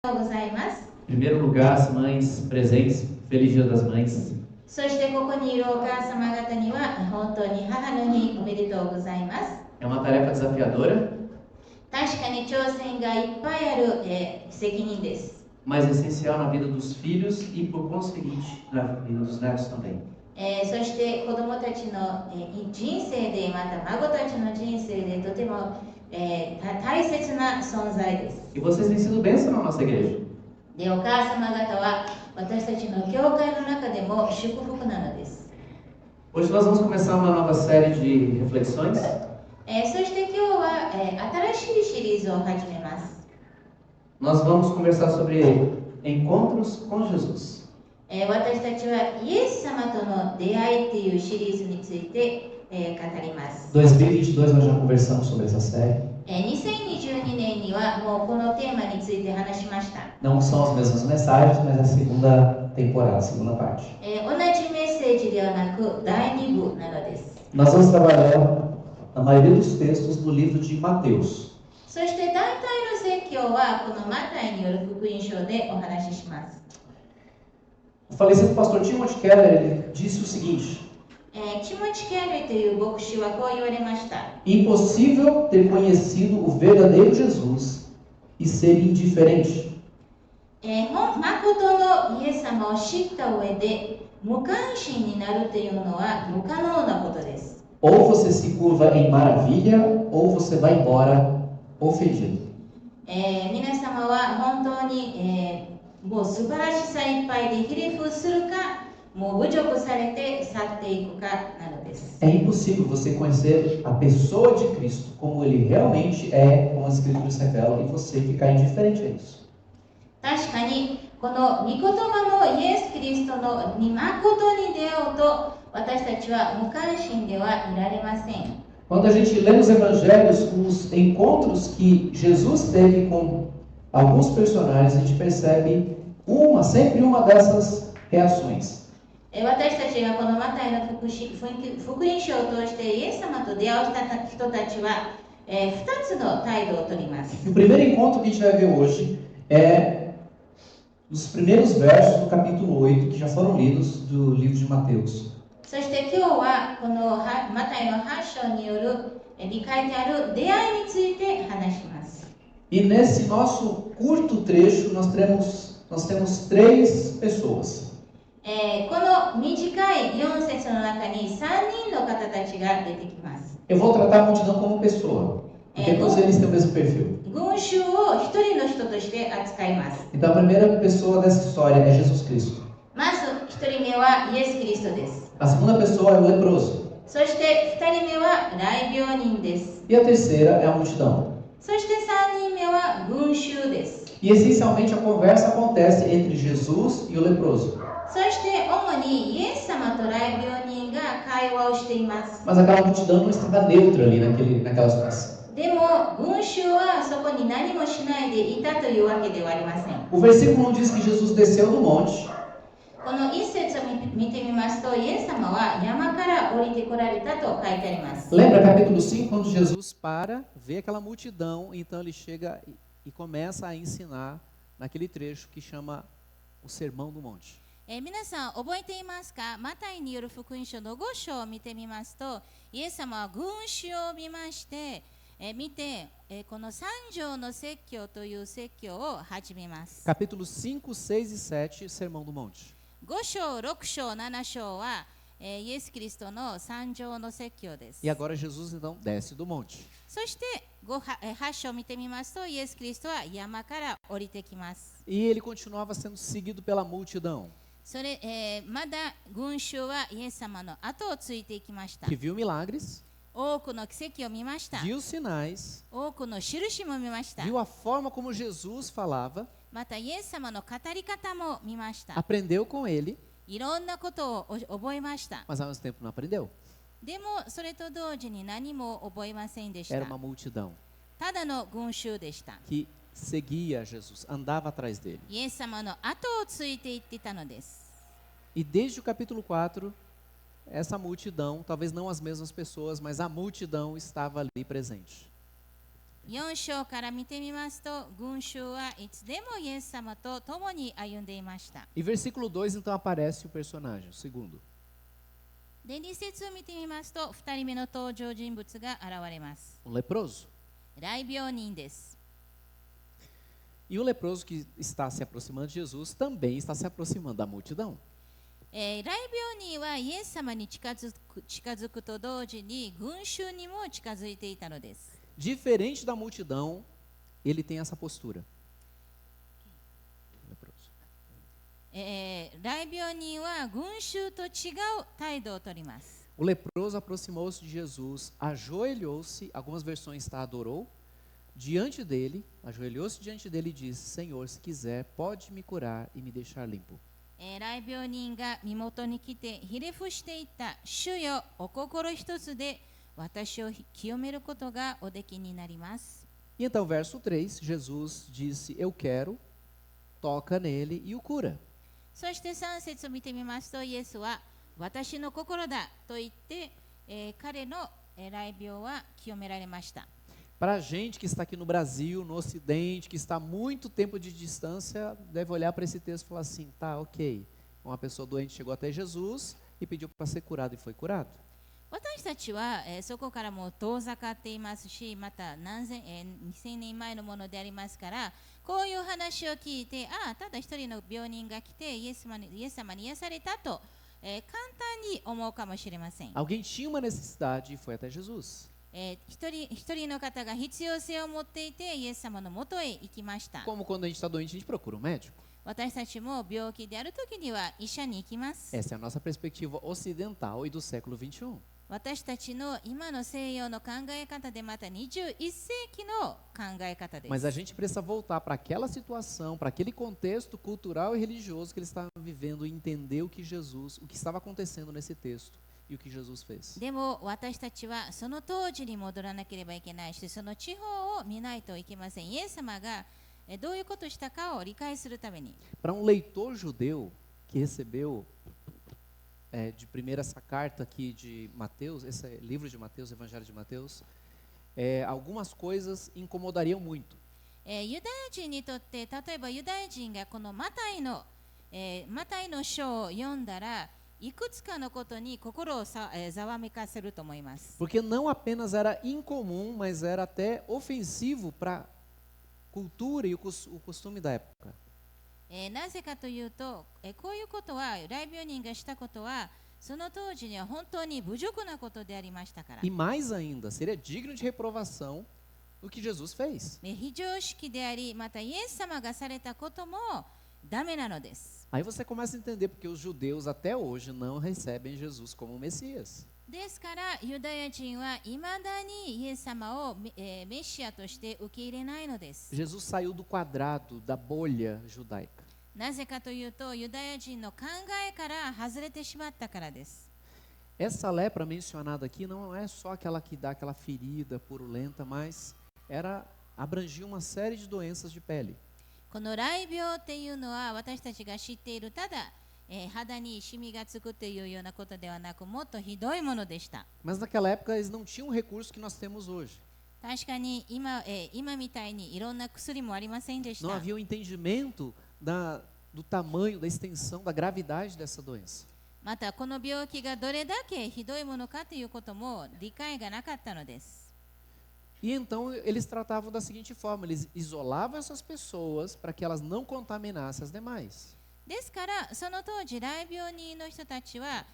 ございます。 Em primeiro lugar, as mães presentes, Feliz Dia das Mães. そしてここにいるお母様方には本当に母の日おめでとうございます。 É uma tarefa desafiadora, 確かに挑戦がいっぱいある、責任です。 mas essencial na vida dos filhos e, por conseguinte, na vida dos netos também. そして子どもたちの、人生でまた孫たちの人生でとても、大切な存在です。 E vocês têm sido bênção na nossa igreja. で、お母様方は私たちの教会の中でも祝福なのです。 Hoje nós vamos começar uma nova série de reflexões. そして今日は、新しいシリーズを始めます。 Nós vamos conversar sobre encontros com Jesus. 私たちはイエス様との出会いっていうシリーズについて、語ります。 2022 nós já conversamos sobre essa série. 2022年にはもうこのテーマについて話しました。 Não são as mesmas mensagens, mas a segunda temporada, a segunda parte. 同じメッセージではなく第2部なのです。 Nós vamos trabalhar a maioria dos textos no livro de Mateus. そして大体の説教はこのマタイによる福音書でお話しします。 O falecido pastor Timothy Keller ele disse o seguinte: チモチ・ケアルという牧師はこう言われました。 impossível ter conhecido o verdadeiro Jesus e ser indiferente. 誠のイエス様を知った上で無関心になるというのは不可能なことです。 Ou você se curva em maravilha, ou você vai embora ofendido. 皆様は本当に、もう素晴らしさいっぱいでひれ伏するか、もう侮辱されて去っていくかなのです。 É impossível você conhecer a pessoa de Cristo como ele realmente é, como as Escrituras revelam, e você ficar indiferente a isso. 確かにこの御言葉のイエス・キリストのに誠に出会うと私たちは無関心ではいられません。 Quando a gente lê nos evangelhos os encontros que Jesus teve com alguns personagens, a gente percebe sempre uma dessas reações. 私たちがこのマタイの福音書を通してイエス様と出会う人たちは、2つの態度をとります。 O primeiro encontro que a gente vai ver hoje é os primeiros versos do capítulo 8, que já foram lidos do livro de Mateus. そして今日はこのマタイの8章によるに書いてある出会いについて話します。 E nesse nosso curto trecho nós temos três pessoas. この短い4節の中に3人の方たちが出てきます。 Eu vou tratar a multidão como pessoa, porque todos eles têm o mesmo perfil. 群衆を一人の人として扱います。 Então a primeira pessoa dessa história é Jesus Cristo. まず1人目はイエス・キリストです。 A segunda pessoa é o leproso. そして2人目は癩病人です。 E a terceira é a multidão. そして3人目は群衆です。 E essencialmente a conversa acontece entre Jesus e o leproso. そして主にイエス様と癩病人が会話をしています。 Mas aquela multidão não estava neutra ali naquela situação. でも群衆はそこに何もしないでいたというわけではありません。 O versículo 1 diz que Jesus desceu do monte. この一節を見てみますと、イエス様は山から降りてこられたと書いてあります。 Lembra capítulo 5 quando Jesus Jesus para, vê aquela multidão, então ele chega e começa a ensinar naquele trecho que chama o Sermão do Monte. 皆さん覚えていますか？マタイによる福音書の5章を見てみますと、イエス様は群衆を見まして、この三条の説教という説教を始めます。 Capítulos 5, 6 e 7, Sermão do Monte. 5章、6章、7章は、イエス・キリストの三条の説教です。 E agora Jesus então desce do monte. そして8章を見てみますと、イエス・キリストは山から降りてきます。 E ele continuava sendo seguido pela multidão, まだ群衆はイエス様の後をついていきました。 que viu milagres, 多くの奇跡を見ました。 viu sinais, 多くの印も見ました。 viu a forma como Jesus falava, またイエス様の語り方も見ました。 aprendeu com ele, いろんなことを覚えました。 mas ao mesmo tempo não aprendeu. でもそれと同時に何も覚えませんでした。 Era uma multidão ただの群衆でした。 que seguia Jesus, andava atrás dele. イエス様の後をついていってたのです。 E desde o capítulo 4, essa multidão, talvez não as mesmas pessoas, mas a multidão estava ali presente. 4章から見てみますと、群衆はいつでもイエス様と共に歩んでいました。 E versículo 2, então, aparece o personagem, o segundo. で、2節を見てみますと、2人目の登場人物が現れます。 Um leproso. 大病人です。 E o leproso que está se aproximando de Jesus também está se aproximando da multidão. 来病人はイエス様に近づくと同時に群衆にも近づいていたのです。 Diferente da multidão, ele tem essa postura. Leproso. 来病人は群衆と違う態度をとります。 O leproso aproximou-se de Jesus, ajoelhou-se, algumas versões está adorou, diante dele, ajoelhou-se diante dele e disse: Senhor, se quiser, pode me curar e me deixar limpo. 来病人が身元に来てひれ伏していった。主よ、お心一つで私を清めることがおできになります。 E então, verso 3, Jesus disse: Eu quero, toca nele e o cura. そして3節を見てみますと、イエスは私の心だと言って、彼の来病は清められました。 Para a gente que está aqui no Brasil, no Ocidente, que está há muito tempo de distância, deve olhar para esse texto e falar assim: tá, ok, uma pessoa doente chegou até Jesus e pediu para ser curado e foi curado. 私たちは、そこからも遠ざかっていますし、また2000年前のものでありますから、こういう話を聞いて、ただ一人の病人が来てイエス様に癒されたと、簡単に思うかもしれません。 Alguém tinha uma necessidade e foi até Jesus. 一人の方が必要性を持っていてイエス様のもとへ行きました。 Como quando a gente está doente, a gente procura um médico. 私たちも病気であるときには医者に行きます。 Essa é a nossa perspectiva ocidental e do século XXI. 私たちの今の西洋の考え方でまた21世紀の考え方です。 Mas a gente precisa voltar para aquela situação, para aquele contexto cultural e religioso que eles estavam vivendo e entender o que estava acontecendo nesse texto e o que Jesus fez. でも私たちはその当時に戻らなければいけないし、その地方を見ないといけません。イエス様がどういうことをしたかを理解するために。 Para um leitor judeu que recebeu de primeira essa carta aqui de Mateus, esse livro de Mateus, Evangelho de Mateus, algumas coisas incomodariam muito. ユダヤ人にとって、例えばユダヤ人がこのマタイの書を読んだら、いくつかのことに心をざわめかせると思います。 Porque não apenas era incomum, mas era até ofensivo para a cultura e o costume da época. なぜかというと、こういうことは、来病人がしたことは、その当時には本当に侮辱なことでありましたから。 E mais ainda, seria digno de reprovação o que Jesus fez. 非常識であり、またイエス様がされたこともダメなのです。 Aí você começa a entender porque os judeus até hoje não recebem Jesus como Messias. ですから、ユダヤ人はいまだにイエス様をメシアとして受け入れないのです。 Jesus saiu do quadrado, da bolha judaica. なぜかというと、ユダヤ人の考えから外れてしまったからです。 Essa lepra mencionada aqui não é só aquela que dá aquela ferida purulenta, mas abrangia uma série de doenças de pele. この雷病っていうのは私たちが知っているただ、肌にシミがつくというようなことではなく、もっとひどいものでした。 Mas naquela época eles não tinham o recurso que nós temos hoje. 確かに今みたいにいろんな薬もありませんでし Não た。 havia o entendimento do tamanho, da extensão, da gravidade dessa doença. またこの病気がどれだけひどいものかということも理解がなかったのです。 E então eles tratavam da seguinte forma: eles isolavam essas pessoas para que elas não contaminassem as demais. ですからその当時来病人の人たちは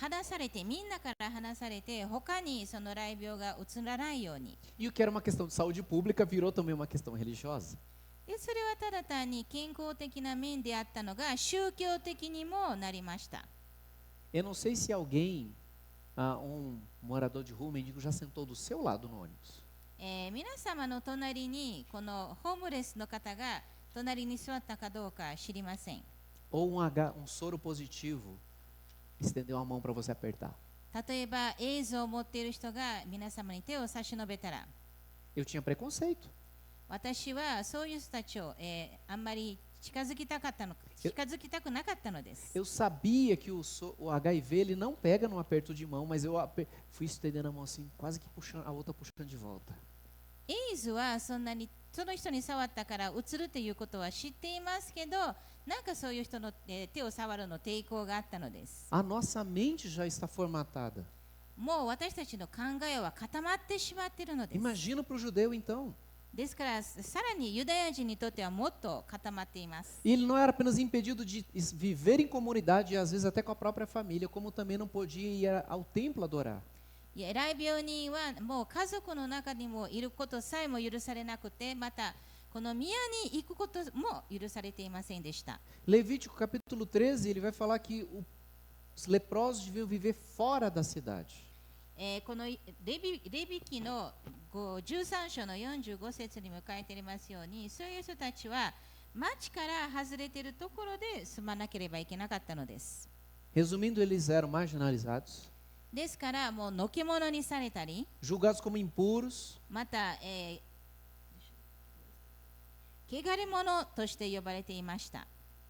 離されて、みんなから離されて、他にその来病が移らないように。 E o que era uma questão de saúde pública virou também uma questão religiosa. でそれはただ単に健康的な面であったのが宗教的にもなりました。 Eu não sei se alguém, morador de rua, um mendigo, já sentou do seu lado no ônibus. 皆様の隣にこのホームレスの方が隣に座ったかどうか知りません。 Ou um soro positivo estendeu a mão para você apertar. 例えば映像を持っている人が皆様に手を差し伸べたら、 Eu tinha preconceito. 私はそういう人たちを、あんまり近づきたくなかったのです。 Eu sabia que o HIV ele não pega num aperto de mão, mas eu fui estendendo a mão assim, quase que puxando, a outra puxando de volta. エイズはそんなにその人に触ったからうつるということは知っていますけど、なんかそういう人の、手を触るの抵抗があったのです。 A nossa mente já está formatada. もう私たちの考えは固まってしまっているのです。 Imagina para o judeu então. ですからさらにユダヤ人にとってはもっと固まっています。 E ele não era apenas impedido de viver em comunidade, e às vezes até com a própria família, como também não podia ir ao templo adorar. いや偉い病人はもう家族の中にもいることさえも許されなくて、またこの宮に行くことも許されていませんでした。 Levítico capítulo 13, ele vai falar que os leprosos deviam viver fora da cidade. このレビ記の13章の45節にも書いてありますように、そういう人たちは町から外れているところで住まなければいけなかったのです。 Resumindo, eles eram marginalizados, ですからもうのけ者にされたり、 julgados como impuros, また、汚れ者として呼ばれていました。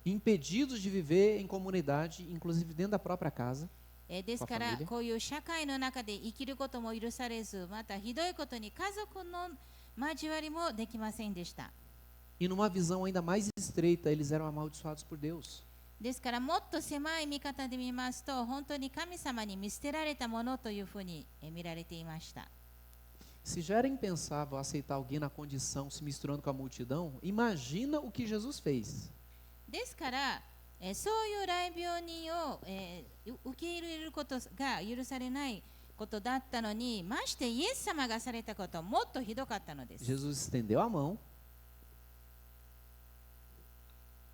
impedidos de viver em comunidade, inclusive dentro da própria casa. ですからこういう社会の中で生きることも許されず、またひどいことに家族の交わりもできませんでした。 E numa visão ainda mais estreita, eles eram amaldiçoados por Deus. ですからもっと狭い見方で見ますと、本当に神様に見捨てられたものというふうに見られていました。 Se já era impensável aceitar alguém na condição se misturando com a multidão, imagina o que Jesus fez. ですからそういう来病人を、受け入れることが許されないことだったのに、ましてイエス様がされたことはもっとひどかったのです。 Jesus estendeu a mão,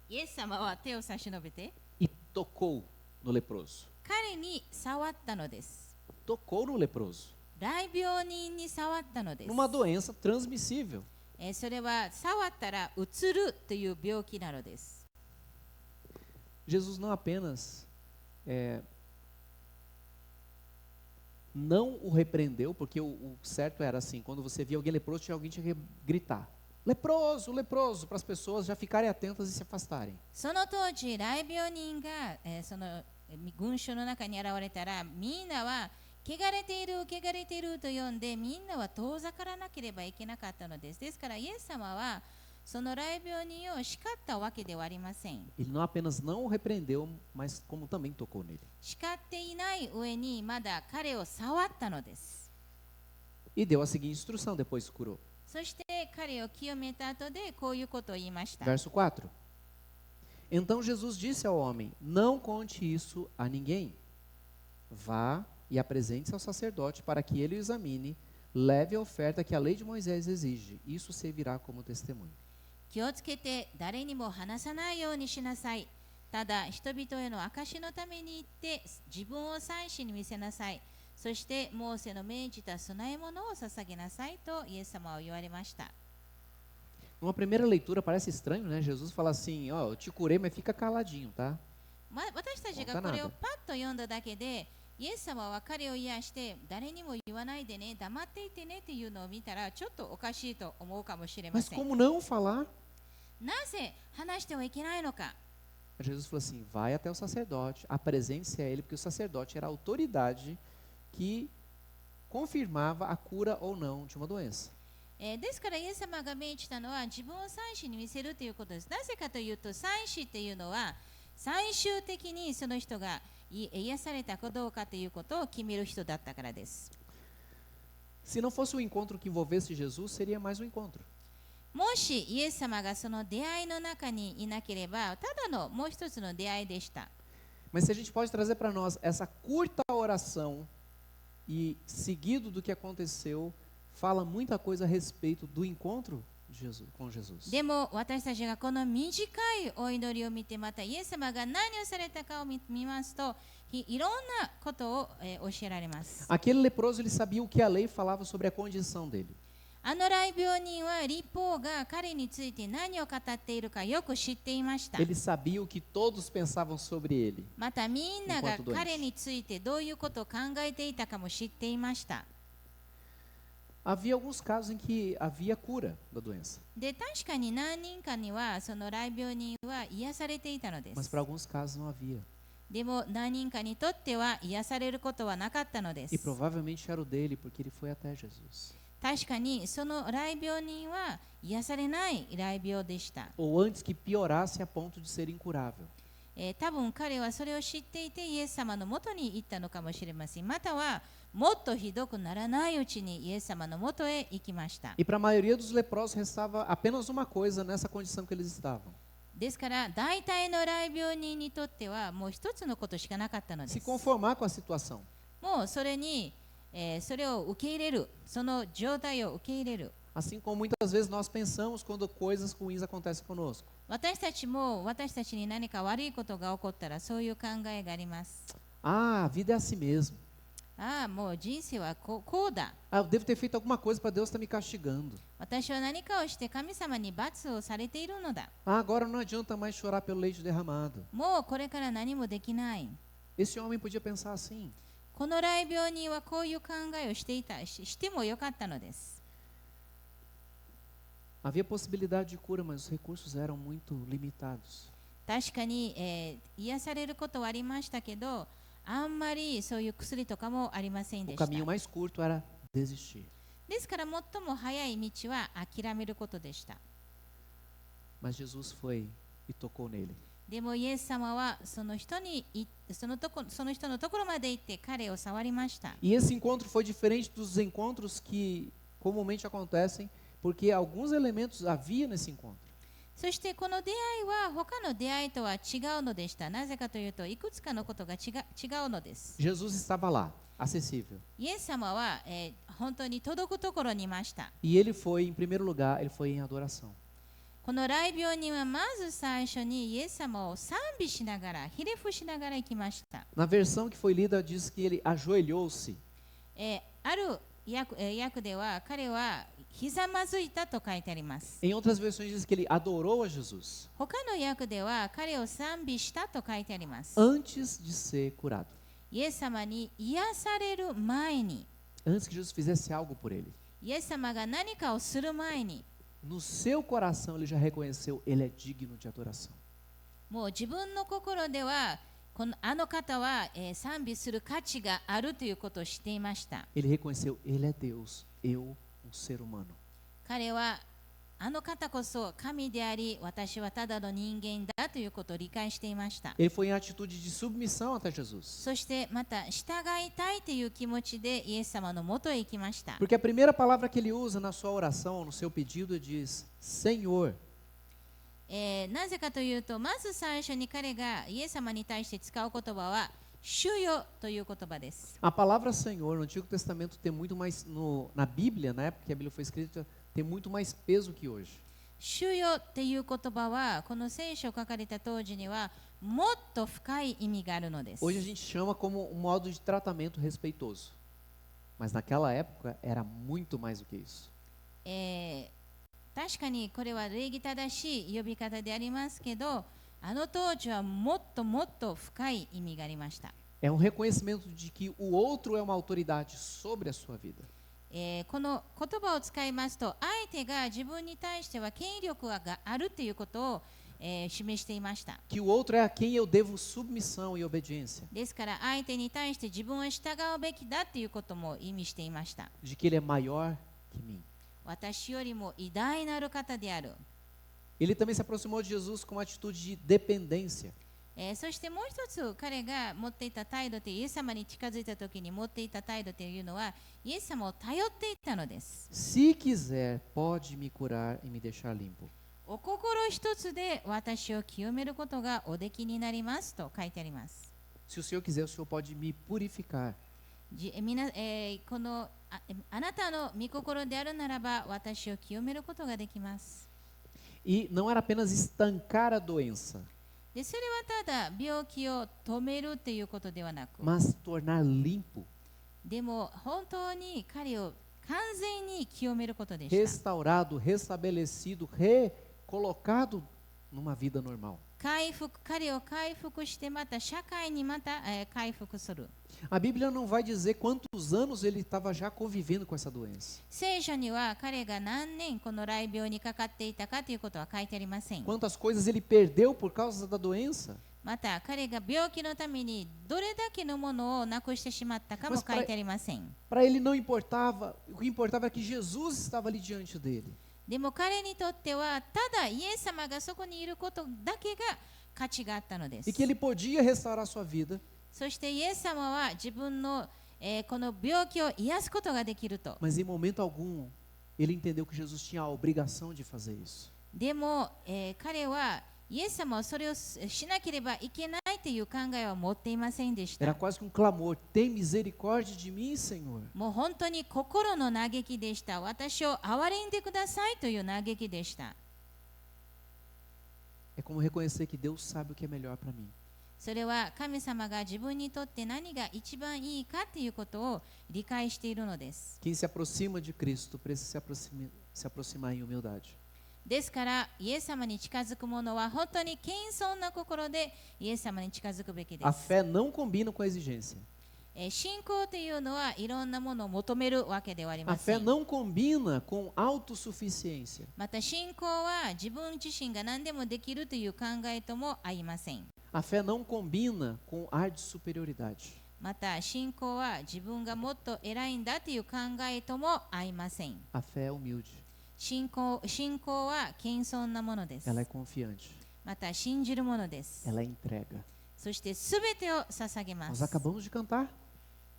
イエス様は手を差し伸べて e tocou no leproso. 彼に触ったのです。 Tocou no leproso. 来病人に触ったのです。 Numa doença transmissível. それは触ったらうつるという病気なのです。 Jesus não apenas não o repreendeu, porque o certo era assim, quando você via alguém leproso, alguém tinha que gritar, leproso, leproso, para as pessoas já ficarem atentas e se afastarem. その当時、来病人が、その群衆の中に現れたら、みんなは汚れている、汚れていると呼んで、みんなは遠ざからなければいけなかったのです。ですから、イエス様はその来病人を叱ったわけではありません。 Ele não apenas não o repreendeu, mas como também tocou nele. 叱っていない上にまだ彼を触ったのです。 E deu a seguinte instrução, depois curou. そして彼を清めた後でこういうことを言いました。 Verso 4. Então Jesus disse ao homem, não conte isso a ninguém. Vá e apresente-se ao sacerdote para que ele o examine, leve a oferta que a lei de Moisés exige. Isso servirá como testemunho. 気をつけて誰にも話さないようにしなさい。ただ人々への証のために行って自分を祭司に見せなさい。そしてモーセの命じた供え物を捧げなさいとイエス様は言われました。 Numa primeira leitura parece estranho, né? Jesus fala assim, ó, eu te curei, mas fica caladinho, tá? 私たちがこれをパッと読んだだけで、イエス様は彼を癒して誰にも言わないでね、黙っていてねっていうのを見たらちょっとおかしいと思うかもしれま Mas せん。 como não falar? なぜ話してはいけないのか。 Jesus falou assim, vai até o sacerdote, apresente-se a ele, porque o sacerdote era a autoridade que confirmava a cura ou não de uma doença. ですからイエス様が命じたのは自分を祭司に見せるということです。なぜかというと祭司っていうのは最終的にその人が癒されたかどうかということを決める人だったからです。 Se não fosse um encontro que envolvesse Jesus, seria mais um encontro. もしイエス様がその出会いの中にいなければ、ただのもう一つの出会いでした。 Mas se a gente pode trazer para nós essa curta oração e seguido do que aconteceu, fala muita coisa a respeito do encontro de Jesus, com Jesus. でも私たちがこの短いお祈りを見て、またイエス様が何をされたかを見ますと、いろんなことを教えられます。 Aquele leproso, ele sabia o que a lei falava sobre a condição dele. あの来病人は律法が彼について何を語っているかよく知っていました。 Ele sabia o que todos pensavam sobre ele. またみんなが彼についてどういうことを考えていたかも知っていました。 Havia alguns casos em que havia cura da doença, で、確かに何人かにはその来病人は癒されていたので mas す。 para alguns casos não havia. でも何人かにとっては癒されることはなかったので E す。 provavelmente era o dele, porque ele foi até Jesus. 確かにその雷病人は癒されない雷病でした。 ou antes que piorasse a ponto de ser incurável. 多分彼はそれを知っていてイエス様のもとに行ったのかもしれません。またはもっとひどくならないうちにイエス様のもとへ行きました。 E para a maioria dos leprosos restava apenas uma coisa nessa condição que eles estavam: ですから大体の雷病人にとってはもう一つのことしかなかったので se す。 conformar com a situação. もうそれに、それを受け入れる、その状態を受け入れる。 Assim como muitas vezes nós pensamos quando coisas ruins acontecem conosco. 私たちも私たちに何か悪いことが起こったらそういう考えがあります。 Ah, a vida é assim mesmo. ああ、もう人生はこうだ。 Ah, eu devo ter feito alguma coisa para Deus estar me castigando. 私は何かをして神様に罰をされているのだ。 Ah, agora não adianta mais chorar pelo leite derramado. もうこれから何もできない。 Esse homem podia pensar assim. この雷病人はこういう考えをしてもよかったのです。 Havia possibilidade de cura, mas os recursos eram muito limitados. 確かに、癒されることはありましたけど、あんまりそういう薬とかもありません O でした。 caminho mais curto era desistir. ですから最も早い道は諦めることでした。 Mas Jesus foi e tocou nele. でもイエス様はその人のところまで行って彼を触りました。 E esse encontro foi diferente dos encontros que comumente acontecem, porque alguns elementos havia nesse encontro. そしてこの出会いは他の出会いとは違うのでした。なぜかというといくつかのことが違うのです。 Jesus estava lá, acessível. イエス様は、本当に届くところにいました。 E ele foi, em primeiro lugar, ele foi em adoração. この雷病人はまず最初にイエス様を賛美しながら、ひれ伏しながら行きました。 Na versão que foi lida, diz que ele ajoelhou-se. ある訳では彼はひざまずいたと書いてあります。 Em outras versões diz que ele adorou a Jesus 他の訳では彼を賛美したと書いてあります。 antes de ser curado. イエス様に癒される前に、 Antes que Jesus fizesse algo por ele. イエス様が何かをする前に、 No seu coração ele já reconheceu, ele é digno de adoração. もう自分の心ではあの方は、賛美する価値があるということを知っていました。 Ele reconheceu, ele é Deus, eu, um ser humano. 彼はあの方こそ神であり、私はただの人間だということを理解していました。 Ele foi em atitude de submissão até Jesus. そしてまた従いたいという気持ちでイエス様のもとへ行きました。 Porque a primeira palavra que ele usa na sua oração, no seu pedido, diz Senhor. なぜかというと、まず最初に彼がイエス様に対して使う言葉は主よという言葉です。 A palavra Senhor no Antigo Testamento tem muito mais, na Bíblia, na época que a Bíblia foi escrita, tem muito mais peso que hoje. 主よっていう言葉はこの聖書を書かれた当時にはもっと深い意味があるのです。 Hoje a gente chama como um modo de tratamento respeitoso. Mas naquela época era muito mais do que isso. 確かにこれは礼儀正しい呼び方でありますけど、あの当時はもっともっと深い意味がありました。 É um reconhecimento de que o outro é uma autoridade sobre a sua vida. この言葉を使いますと、相手が自分に対しては権力があるということを、示していました。 Que o outro é a quem eu devo submissão e obediência. ですから相手に対して自分を従うべきだということも意味していました。 De que ele é maior que mim. 私よりも偉大なる方である。 Ele também se aproximou de Jesus com uma atitude de dependência. そしてもう一つ彼が持っていた態度という、イエス様に近づいた時に持っていた態度というのは、イエス様を頼っていたのです。 Se quiser, pode me curar e me deixar limpo. お心一つで私を清めることがおできになりますと書いてあります。 Se o Senhor quiser, o Senhor pode me purificar. あなたの御心であるならば私を清めることができます。 E não era apenas estancar a doença, でそれはただ病気を止めるということではなく、 mas tornar limpo, でも本当に彼を完全に清めることでした。 restaurado, restabelecido, recolocado numa vida normal. 彼を回復してまた社会にまた、回復する。 A Bíblia não vai dizer quantos anos ele estava já convivendo com essa doença. 聖書には彼が何年この雷病にかかっていたかということは書いてありません。 Quantas coisas ele perdeu por causa da doença. また彼が病気のためにどれだけのものをなくしてしまったかも書いてありません。 Para ele não importava, o que importava era que Jesus estava ali diante dele. でも彼にとってはただイエス様がそこにいることだけが価値があったのです。 E que ele podia restaurar sua vida, そしてイエス様は自分の、この病気を癒すことができると。 mas em momento algum ele entendeu que Jesus tinha a obrigação de fazer isso. でも、彼はイエス様はそれをしなければいけないという考えは持っていませんでし Era た。 quase que um clamor: tem misericórdia de mim, Senhor. もう本当に心の嘆きでした。私を憐れんでくださいという嘆きでした。 É como reconhecer que Deus sabe o que é melhor para mim. それは神様が自分にとって何が一番いいかということを理解しているのです。 Quem se aproxima de Cristo precisa se aproximar em humildade. ですからイエス様に近づく者は本当に謙遜な心でイエス様に近づくべきで A す。 fé não combina com a exigência. 信仰というのはいろんなものを求めるわけではあり A ませ fé ん。 não combina com autossuficiência. また信仰は自分自身が何でもできるという考えとも合いません。 A fé não combina com ar de superioridade. また信仰は自分がもっと偉いんだという考えとも合いません。 A fé é humilde. 信仰は謙遜なものです。 Ela é confiante. また信じるものです。 Ela entrega. そしてすべてを捧げま Nós す。 acabamos de cantar.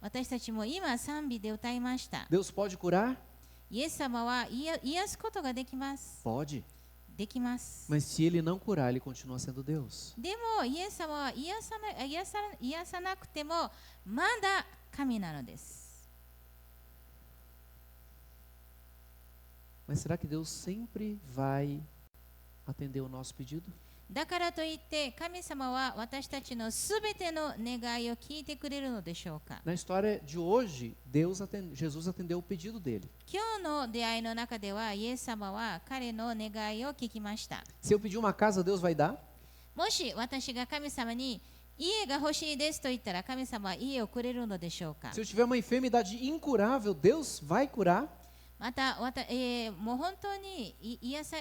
私たちも今賛美で歌いました。 Deus pode curar? イエス様は癒すことができます。 Pode. できます。 Mas se ele não curar, ele continua sendo Deus. でもイエス様は癒さなくてもまだ神なのです。 Mas será que Deus sempre vai atender o nosso pedido? だからといって神様は私たちのすべての願いを聞いてくれるのでしょうか。 Na história de hoje, Jesus atendeu o pedido dele. 今日の出会いの中ではイエス様は彼の願いを聞きました。 Se eu pedir uma casa, Deus vai dar? もし私が神様に家が欲しいですと言ったら神様は家をくれるのでしょうか。 Se eu tiver uma enfermidade incurável, Deus vai curar? またもう本当に癒さ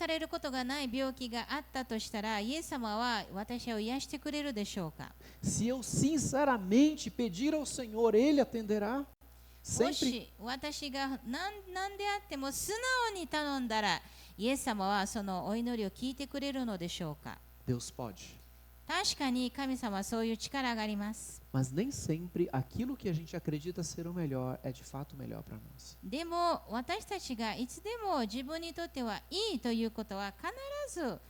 れることがない病気があったとしたらイエス様は私を癒してくれるでしょうか。 Se eu sinceramente pedir ao Senhor, Ele atenderá? も Sempre. し私が何であっても素直に頼んだらイエス様はそのお祈りを聞いてくれるのでしょうか。 Deus pode. 確かに神様はそういう力があります。 Mas nem sempre aquilo que a gente acredita ser o melhor é de fato o melhor para nós. でも私たちがいつでも自分にとってはいいということは必ず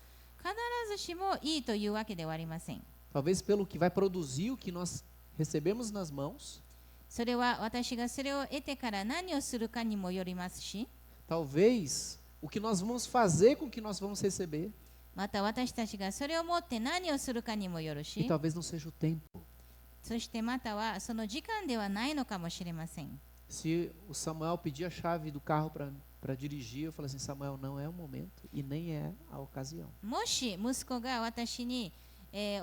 しもいいというわけではありません。 Talvez pelo que vai produzir o que nós recebemos nas mãos, それは私がそれを得てから何をするかにもよりますし、 talvez o que nós vamos fazer com o que nós vamos receber, また私たちがそれを持って何をするかにもよる e し、 talvez não seja o tempo. そしてまたはその時間ではないのかもしれません。 Se o Samuel pedir a chave do carro para dirigir, eu falo assim: Samuel, não é o momento e nem é a ocasião. もし息子が私に、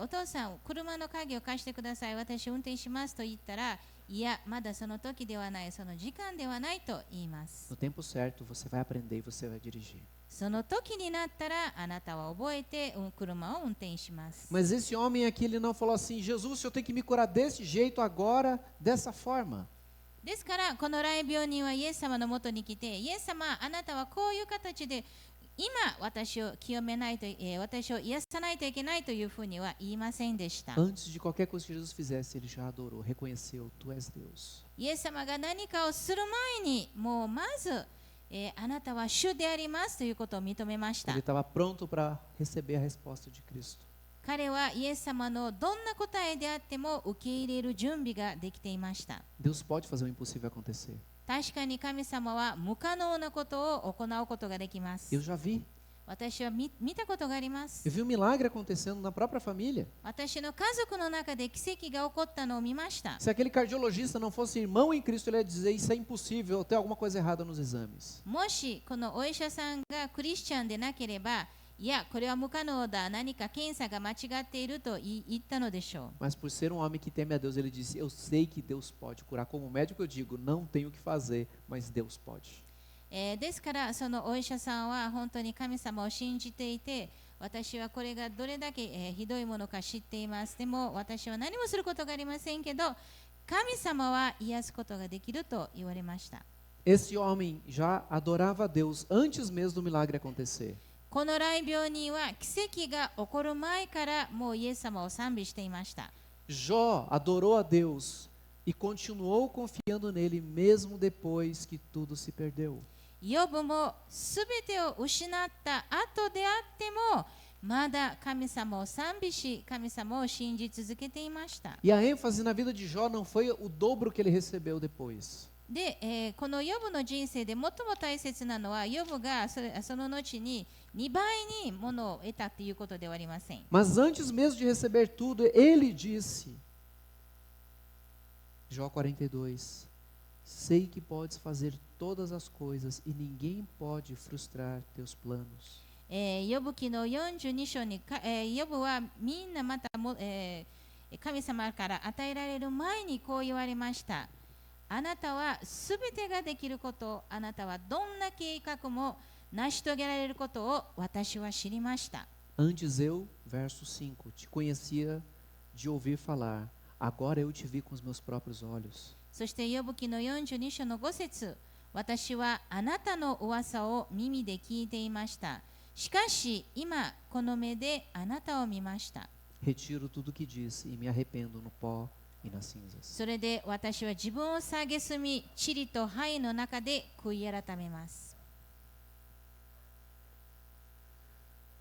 お父さん車の鍵を貸してください、私運転しますと言ったら、いやまだその時ではない、その時間ではないと言います。 No tempo certo, você vai aprender e você vai dirigir. その時になったらあなたは覚えて車を運転します。 Mas esse homem aqui, ele não falou assim: Jesus, o senhor tem que me curar desse jeito agora, dessa forma. ですからこの来病人はイエス様のもとに来て、イエス様あなたはこういう形で今私を清めないと、私を癒さないといけないというふうには言いませんでした。 Antes de qualquer coisa que Jesus fizesse, ele já adorou, reconheceu: Tu és Deus. イエス様が何かをする前にもうまず、あなたは主でありますということを認めました。 Ele estava pronto para receber a resposta de Cristo. 彼はイエス様のどんな答えであっても受け入れる準備ができていました。 Deus pode fazer o impossível acontecer. 確かに神様は無可能なことを行うことができます。 Eu já vi. 私は見たことがあります。 Eu vi um milagre acontecendo na própria família. 私の家族の中で奇跡が起こったのを見ました。 Se aquele cardiologista não fosse irmão em Cristo, ele ia dizer: Isso é impossível, tem alguma coisa errada nos exames. もしこのお医者さんがクリスチャンでなければ、いやこれは無可能だ、何か検査が間違っていると言ったのでしょう。 Mas por ser um homem que teme a Deus, ele disse: Eu sei que Deus pode curar. Como médico, eu digo: Não tenho o que fazer, mas Deus pode. ですからそのお医者さんは本当に神様を信じていて、私はこれがどれだけ、ひどいものか知っています。でも私は何もすることがありませんけど、神様は癒すことができると言われました。Esse homem já adorava a Deus antes mesmo do milagre acontecer. この雷病人は奇跡が起こる前からもうイエス様を賛美していました。Jó adorou a Deus e continuou confiando nele mesmo depois que tudo se perdeu. ヨブもすべてを失った後であっても、まだ神様を賛美し、神様を信じ続けていました。E a ênfase na vida de Jó não foi o dobro que ele recebeu depois. で、このヨブの人生で最も大切なのは、ヨブがその後に2倍にものを得たということではありません。Mas antes mesmo de receber tudo, ele disse, Jó 42, sei que podes fazer todas as coisas e ninguém pode frustrar teus planos. ヨブ記の42章にヨブはみんなまたも、神様から与えられる前にこう言われました。あなたはすべてができること、あなたはどんな計画も成し遂げられることを私は知りました。Antes eu, verso 5, te conhecia de ouvir falar, agora eu te vi com os meus próprios olhos. そしてヨブ記の42章の5節、私はあなたの噂を耳で聞いていました。しかし今この目であなたを見ました。 Retiro tudo o que disse e me arrependo no pó e nas cinzas. それで私は自分を蔑み、塵と灰の中で悔い改めます。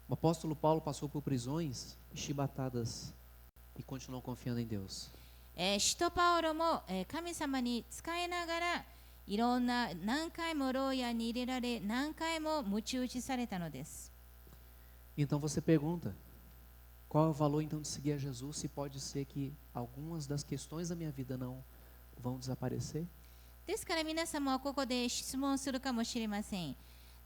O apóstolo Paulo passou por prisões e chibatadas e continuou confiando em Deus. 使徒パウロも神様に仕えながらいろんな何回も牢屋に入れられ何回も鞭打ちされたのです。 Então você pergunta, qual é o valor então de seguir a Jesus se pode ser que algumas das questões da minha vida não vão desaparecer? ですから皆様はここで質問するかもしれません。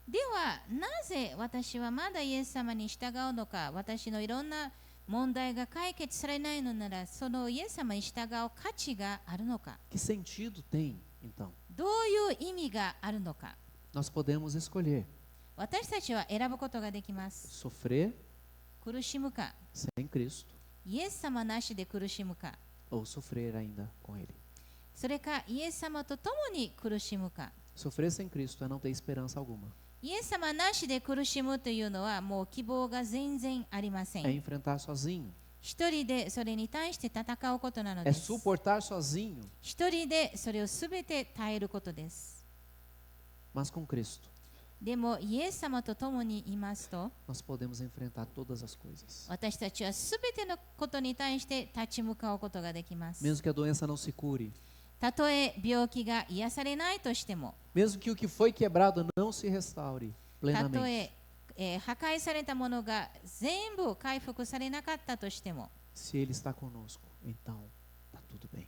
ではなぜ私はまだイエス様に従うのか、私のいろんな問題が解決されないのならそのイエス様に従う価値があるのか、 Que sentido tem então? どういう意味があるのか、 Nós podemos escolher 私たちは選ぶことができます。 sofrer 苦しむか、 sem Cristo イエス様なしで苦しむか、 ou sofrer ainda com Ele. それかイエス様と共に苦しむか。 Sofrer sem Cristo é não ter esperança alguma. イエス様なしで苦しむというのはもう希望が全然ありません。 É enfrentar sozinho, 一人でそれに対して戦うことなの é です。 suportar sozinho, 一人でそれをすべて耐えることです。 mas com Cristo でもイエス様と共にいますと、 nós podemos enfrentar todas as coisas. 私たちはすべてのことに対して立ち向かうことができます。 Mesmo que a doença não se cure, たとえ病気が癒されないとしても、 mesmo que o que foi quebrado não se restaure たと plenamente, え破壊されたものが全部回復されなかったとしても、 se Ele está conosco, então está tudo bem.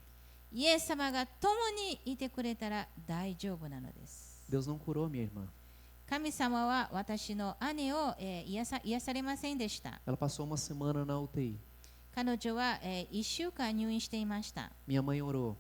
イエス様が共にいてくれたら大丈夫なのです。 Deus não curou minha irmã. 神様は私の姉を、癒されませんでした。 Ela passou uma semana na UTI. 彼女は、1週間入院していました。 Minha mãe orou,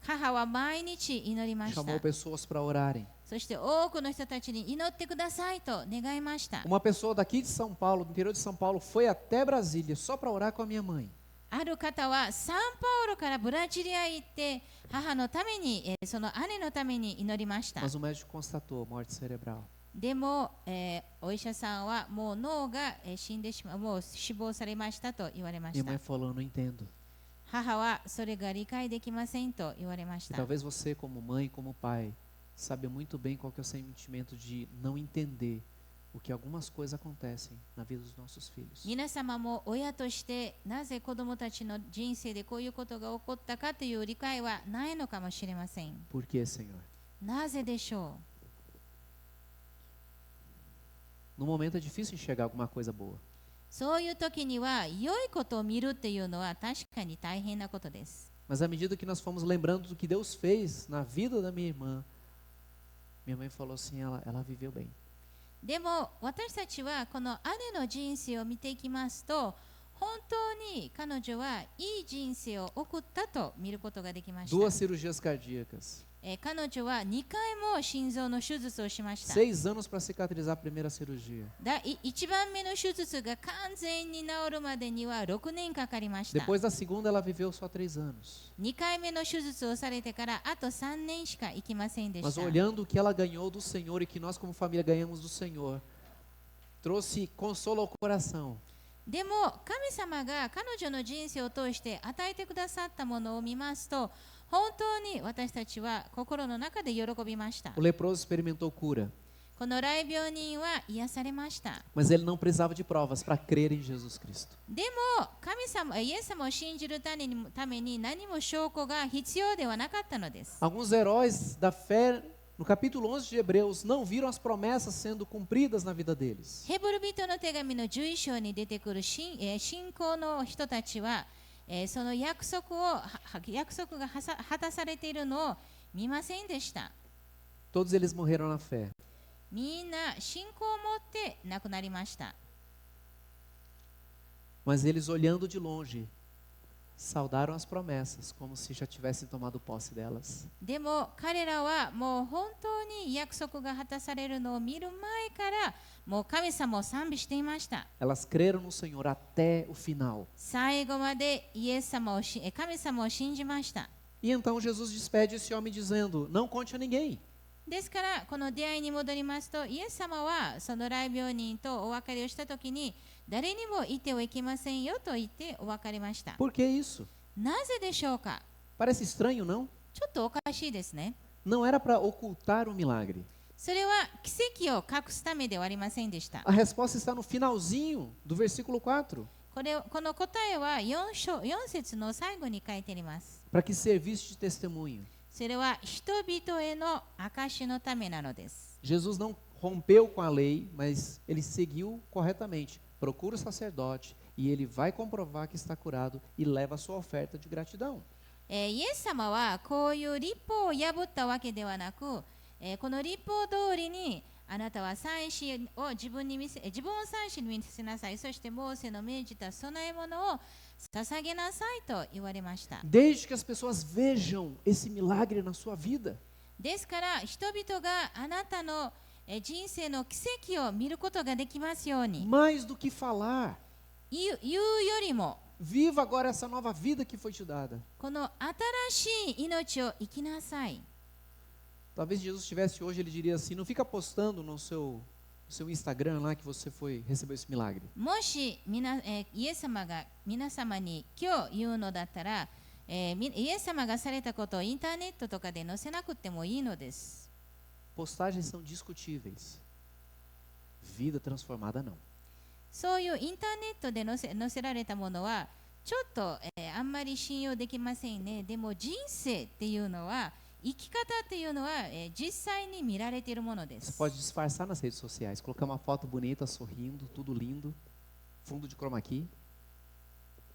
母は毎日祈りました。 chamou pessoas para orarem. そして多くの人たちに祈ってくださいと願いました。 Uma pessoa daqui de São Paulo, do interior de São Paulo, foi até Brasília só para orar com a minha mãe. ある方はサンパウロからブラジリアへ行って母のために、その姉のために祈りました。 Mas o médico constatou morte cerebral. でも、お医者さんはもう脳が、死んでしまう、もう死亡されましたと言われまし Minha た mãe。falou, não entendo. 母はそれが理解できませんと言われまし E た。 talvez você, como mãe, como pai, sabe muito bem qual que é o sentimento de não entender o que algumas coisas acontecem na vida dos nossos filhos. 皆様も親としてなぜ子供たちの人生でこういうことが起こったかという理解はないのかもしれません。 Por quê, Senhor? なぜでしょ No momento é difícil enxergar alguma coisa boa. う。そういう時には良いことを見るっていうのは確かに大変なことです。 Mas à medida que nós fomos lembrando do que Deus fez na vida da minha mãe falou assim, ela viveu bem. でも私たちはこの姉の人生を見ていきますと、本当に彼女はいい人生を送ったと見ることができました。 Duas cirurgias cardíacas. 彼女は2回も心臓の手術をしました。 6 anos para cicatrizar a primeira cirurgia. 1番目の手術が完全に治るまでには6年かかりました。 Depois da segunda, ela viveu só 3 anos. 2回目の手術をされてからあと3年しか生きませんでし Mas た。 olhando o que ela ganhou do Senhor e que nós, como família, ganhamos do Senhor, trouxe consolo ao coração. でも神様が彼女の人生を通して与えてくださったものを見ますと、本当に私たちは心の中で喜びました。 O leproso experimentou cura, この雷病人は癒されました。 mas ele não precisava de provas para crer em Jesus Cristo. でも神様、イエス様を信じるために何も証拠が必要ではなかったのです。 Alguns heróis da fé, no capítulo 11 de Hebreus, não viram as promessas sendo cumpridas na vida deles. ヘブル人の手紙の11章に出てくる信仰の人たちは、その約束が果たされているのを見ませんでした。 Todos eles morreram na fé. みんな信仰を持って亡くなりました。 Mas eles, olhando de longe, saudaram as promessas, como se já tivessem tomado posse delas. でも彼らはもう本当に約束が果たされるのを見る前からもう神様を賛美していました。 Elas creram no Senhor até o final. 最後まで神様を信じました。 E então Jesus despede esse homem dizendo: não conte a ninguém. ですからこの出会いに戻りますと、イエス様はその雷病人とお別れをしたときに、誰にも言ってはいけませんよと言ってお別れました。 Por que isso? なぜでしょうか。 Parece estranho, não? ちょっとおかしいですね。 Não era para ocultar o milagre. それは奇跡を隠すためではありませんでした。 A resposta está no finalzinho do versículo 4. この答えは4節の最後に書いてあります。 Para que servisse de testemunho. それは人々への証のためなのです。 Jesus não rompeu com a lei, mas ele seguiu corretamente. Procura o sacerdote e ele vai comprovar que está curado e leva a sua oferta de gratidão. イエス様はこういう律法を破ったわけではなく、この律法通りにあなたは祭司を自分を祭司に見せなさい。そしてモーセの命じた供え物を捧げなさいと言われました。 Desde que as pessoas vejam esse milagre na sua vida. ですから人々があなたの人生の奇跡を見ることができますように。 Mais do que falar, 言うよりも viva agora essa nova vida que foi te dada. この新しい命を生きなさい。 Talvez Jesus estivesse hoje, ele diria assim: não fica postando no seu Instagram lá que você recebeu esse milagre. もしイエス様が皆様に今日言うのだったら、イエス様がされたことをインターネットとかで載せなくてもいいのです。 Postagens são discutíveis. Vida transformada não. そういうインターネットで載せられたものはちょっと、あんまり信用できませんね。でも人生っていうのは生き方っていうのは、実際に見られているもので Você す。 pode disfarçar nas redes sociais, colocar uma foto bonita, sorrindo, tudo lindo, fundo de chroma key.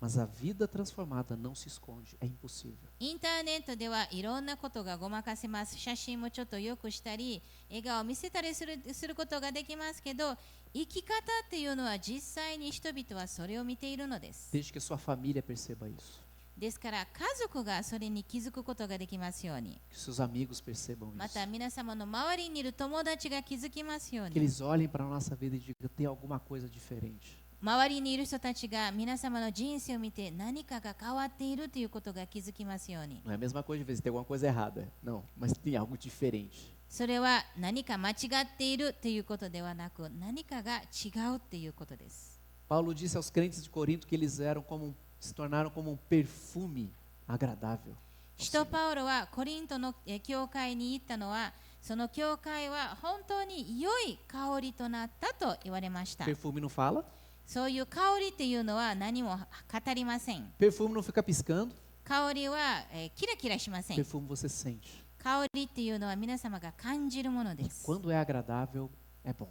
Mas a vida transformada não se esconde, é impossível. インターネットではいろんなことがごまかせます。写真もちょっとよくしたり、笑顔を見せたりすることができますけど、生き方っていうのは実際に人々はそれを見ているのです。 Desde que a sua família perceba isso, ですから家族がそれに気づくことができますように、 que seus amigos percebam ま isso, た皆様の周りにいる友達が気づきますよう que に、 eles olhem para a nossa vida e digam: tem alguma coisa diferente. 周りにいる人たちが皆様の人生を見て何かが変わっているということが気づきますように。 Não é a mesma coisa de ver se tem alguma coisa errada, não, mas tem algo diferente. それは何か間違っているということではなく、何かが違うということです。 Paulo disse aos crentes de Corinto que eles se tornaram como um perfume agradável. 使徒パウロはコリントの教会に行ったのは、その教会は本当に良い香りとなったと言われました。 Perfume não fala, そういう香りっていうのは何も語りません。 perfume não fica piscando, 香りは、キラキラしません。 perfume você sente. 香りっていうのは皆様が感じるもので E す。 quando é agradável, é bom.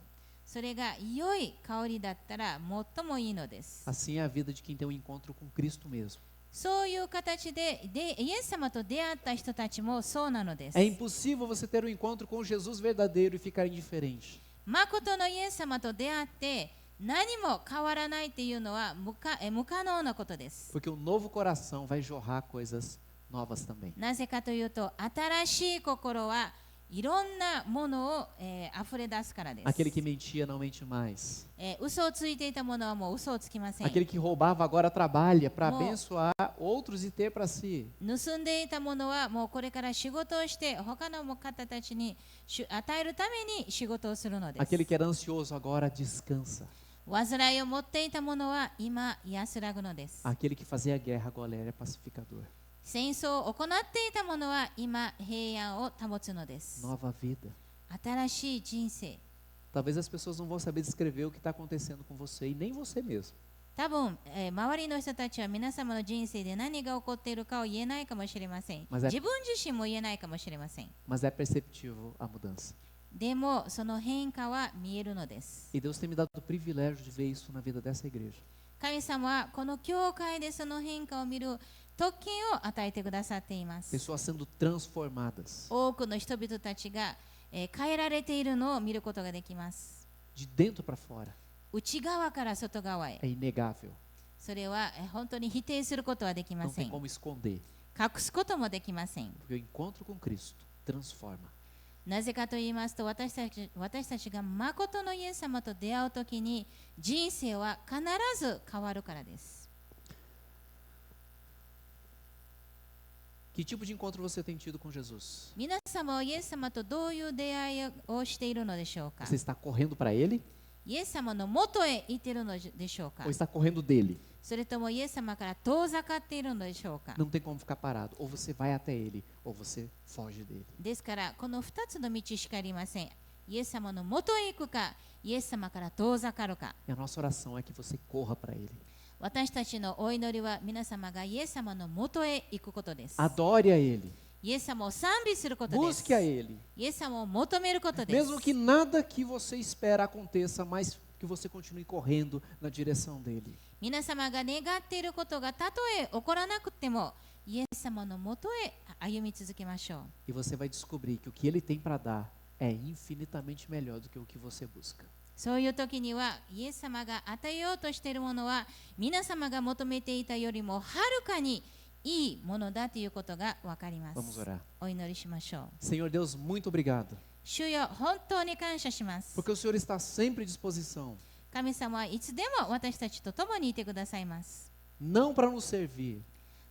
それが良い香りだったら最もいいのです。 Assim é a vida de quem tem um encontro com Cristo mesmo. そういう形でイエス様と出会った人たちもそうなのです。 É impossível você ter um encontro com Jesus verdadeiro e ficar indiferente. 誠のイエス様と出会って何も変わらないっていうのは無可能なことです。 Porque o novo coração vai jorrar coisas novas também. なぜかというと、新しい心はいろんなものを、溢れ出すからです。 Aquele que mentia não mente mais. 嘘をついていたものはもう嘘をつきません。 Aquele que roubava agora trabalha para Mo- abençoar outros e ter para si. 盗んでいたものはもうこれから仕事をして他の方たちに与えるために仕事をするのです。 Aquele que era ansioso agora descansa. 煩いを持っていたものは今安らぐのです。 Aquele que fazia guerra agora é pacificador. 戦争を行っていたものは今平安を保つのです。 Nova vida. 新しい人生。 Talvez as pessoas não vão saber descrever o que está acontecendo com você e nem você mesmo. 多分、周りの人たちは皆様の人生で何が起こっているかを言えないかもしれません。 Mas é- 自分自身も言えないかもしれません。 Mas é perceptível a mudança. でもその変化は見えるのです。 E Deus tem me dado o privilégio de ver isso na vida dessa igreja. 神様はこの教会でその変化を見る特権を与えてくださっています。 Pessoas sendo transformadas 多くの人々たちが、変えられているのを見ることができます。 de dentro para fora. 内側から外側へ。 É inegável. それは本当に否定することはできま Não せ tem ん。 como esconder. 隠すこともできません。 Porque o encontro com Cristo transforma. なぜかと言いますと、私たちが誠のイエス様と出会うときに人生は必ず変わるからです。 Que tipo de encontro você tem tido com Jesus? 皆様はイエス様とどういう出会いをしているのでしょうか。 Você está correndo para Ele イエス様の元へ行っているのでしょうか。 ou está correndo dele? それともイエス様から遠ざかっているのでしょうか。 Não tem como ficar parado. Ou você vai até Ele, ou você foge dele. ですからこの2つの道しかありません。イエス様の元へ行くか、イエス様から遠ざかるか。 E a nossa oração é que você corra para Ele. 私たちのお祈りは皆様がイエス様の元へ行くことです。 Adore a Ele. イエス様を賛美することです。 Busque a Ele. イエス様を求めることです。 Mesmo que nada que você espera aconteça, mas que você continue correndo na direção dele. 皆様が願っていることがたとえ起こらなくても、イエス様の元へ歩み続けましょう。 E você vai descobrir que o que Ele tem para dar é infinitamente melhor do que o que você busca. そういう時にはイエス様が与えようとしているものは皆様が求めていたよりもはるかにいいものだということが分かりま Vamos す。 orar. お祈りしましょう。 Senhor Deus, muito obrigado. 主よ、本当に感謝します。 Porque o Senhor está sempre à disposição. 神様はいつでも私たちと共にいてくださいます。 Não para nos servir,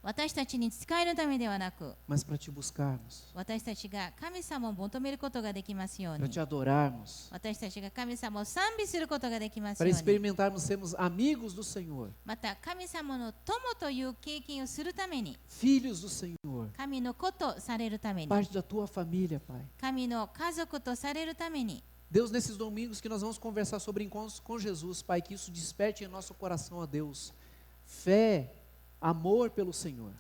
私たちに仕えるためではなく、 mas para te buscarmos, 私たちが神様を求めることができますよう para に。 te adorarmos, 私たちが神様を賛美することができます para ように。 experimentarmos sermos amigos do Senhor, また神様の友という経験をするために、 filhos do Senhor, 神の子とされるために、 parte da tua família, Pai. 神の家族とされるために、 Deus, nesses domingos que nós vamos conversar sobre encontros com Jesus, Pai, que isso desperte em nosso coração a Deus fé, amor pelo Senhor.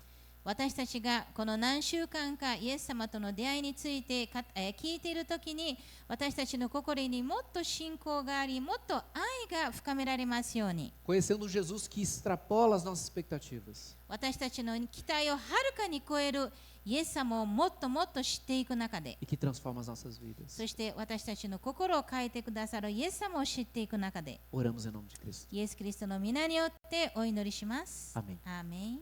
私たちがこの何週間かイエス様との出会いについて聞いているときに、私たちの心にもっと信仰があり、もっと愛が深められますように。 Conhecendo um Jesus que extrapola as nossas expectativas. 私たちの期待をはるかに超えるイエス様をもっともっと知っていく中で、 E que transforma as nossas vidas. そして私たちの心を変えてくださるイエス様を知っていく中で、 Oramos em nome de Cristo. イエス・キリストの皆によってお祈りします。 Amém. アーメン。